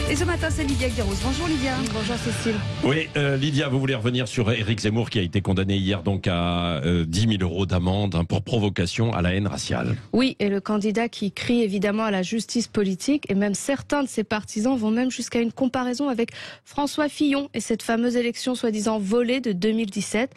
Et ce matin, c'est Lydia Guéros. Bonjour Lydia. Bonjour Cécile. Oui, Lydia, vous voulez revenir sur Éric Zemmour qui a été condamné hier donc à 10 000 € d'amende pour provocation à la haine raciale. Oui, et le candidat qui crie évidemment à la justice politique, et même certains de ses partisans vont même jusqu'à une comparaison avec François Fillon et cette fameuse élection soi-disant volée de 2017.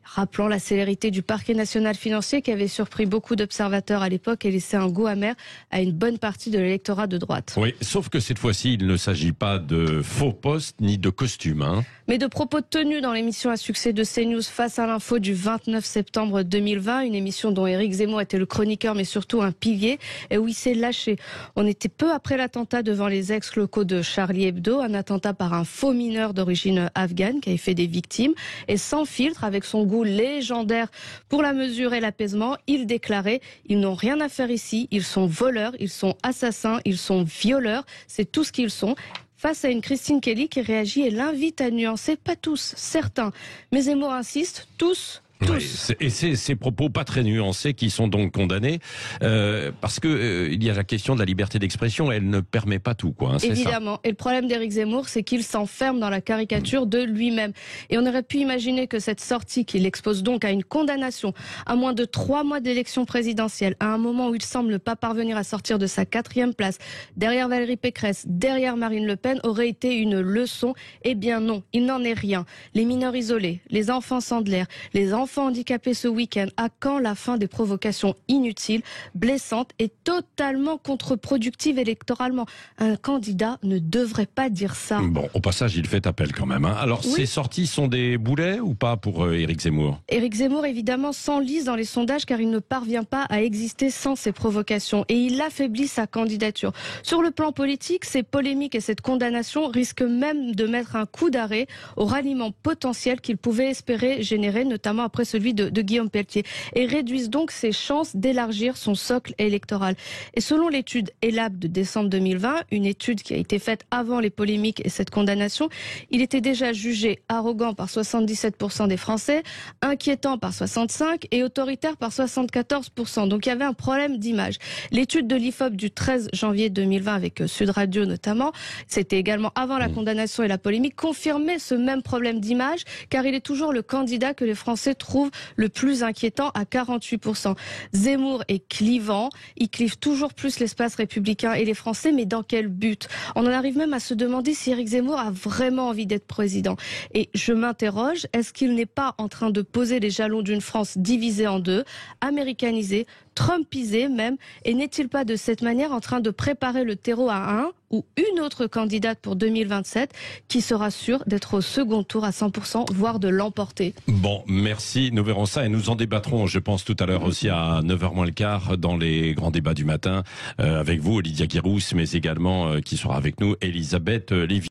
Rappelant la célérité du parquet national financier qui avait surpris beaucoup d'observateurs à l'époque et laissé un goût amer à une bonne partie de l'électorat de droite. Oui, sauf que cette fois-ci, il ne s'agit pas de faux postes ni de costumes. Mais de propos tenus dans l'émission à succès de CNews Face à l'info du 29 septembre 2020, une émission dont Éric Zemmour était le chroniqueur mais surtout un pilier, et où il s'est lâché. On était peu après l'attentat devant les ex-locaux de Charlie Hebdo, un attentat par un faux mineur d'origine afghane qui avait fait des victimes, et sans filtre, avec son goût légendaire pour la mesure et l'apaisement, il déclarait « Ils n'ont rien à faire ici, ils sont voleurs, ils sont assassins, ils sont violeurs, c'est tout ce qu'ils sont ». Face à une Christine Kelly qui réagit et l'invite à nuancer, pas tous, certains. Mais Zemmour insiste, tous. Oui, et c'est ces propos pas très nuancés qui sont donc condamnés parce que il y a la question de la liberté d'expression, elle ne permet pas tout, quoi. Évidemment. Et le problème d'Éric Zemmour, c'est qu'il s'enferme dans la caricature de lui-même. Et on aurait pu imaginer que cette sortie, qui l'expose donc à une condamnation, à moins de 3 mois d'élection présidentielle, à un moment où il semble ne pas parvenir à sortir de sa 4e place, derrière Valérie Pécresse, derrière Marine Le Pen, aurait été une leçon. Eh bien non, il n'en est rien. Les mineurs isolés, les enfants Sandler, les enfants handicapés ce week-end, à quand la fin des provocations inutiles, blessantes et totalement contre-productives électoralement? Un candidat ne devrait pas dire ça. Bon, au passage, il fait appel quand même. Alors, oui. Ces sorties sont des boulets ou pas pour Éric Zemmour? Éric Zemmour, évidemment, s'enlise dans les sondages car il ne parvient pas à exister sans ces provocations et il affaiblit sa candidature. Sur le plan politique, ces polémiques et cette condamnation risquent même de mettre un coup d'arrêt au ralliement potentiel qu'il pouvait espérer générer, notamment après celui de Guillaume Pelletier, et réduisent donc ses chances d'élargir son socle électoral. Et selon l'étude ELAB de décembre 2020, une étude qui a été faite avant les polémiques et cette condamnation, il était déjà jugé arrogant par 77% des Français, inquiétant par 65% et autoritaire par 74%. Donc il y avait un problème d'image. L'étude de l'IFOP du 13 janvier 2020 avec Sud Radio notamment, c'était également avant la condamnation et la polémique, confirmait ce même problème d'image car il est toujours le candidat que les Français trouvent le plus inquiétant à 48%. Zemmour est clivant, il clive toujours plus l'espace républicain et les Français, mais dans quel but? On en arrive même à se demander si Éric Zemmour a vraiment envie d'être président. Et je m'interroge, est-ce qu'il n'est pas en train de poser les jalons d'une France divisée en deux, américanisée, trumpisée même, et n'est-il pas de cette manière en train de préparer le terreau à un ou une autre candidate pour 2027 qui sera sûre d'être au second tour à 100%, voire de l'emporter? Bon, merci, nous verrons ça et nous en débattrons, je pense, tout à l'heure aussi à 9h moins le quart dans les grands débats du matin avec vous, Lydia Guéros, mais également qui sera avec nous, Elisabeth Lévy.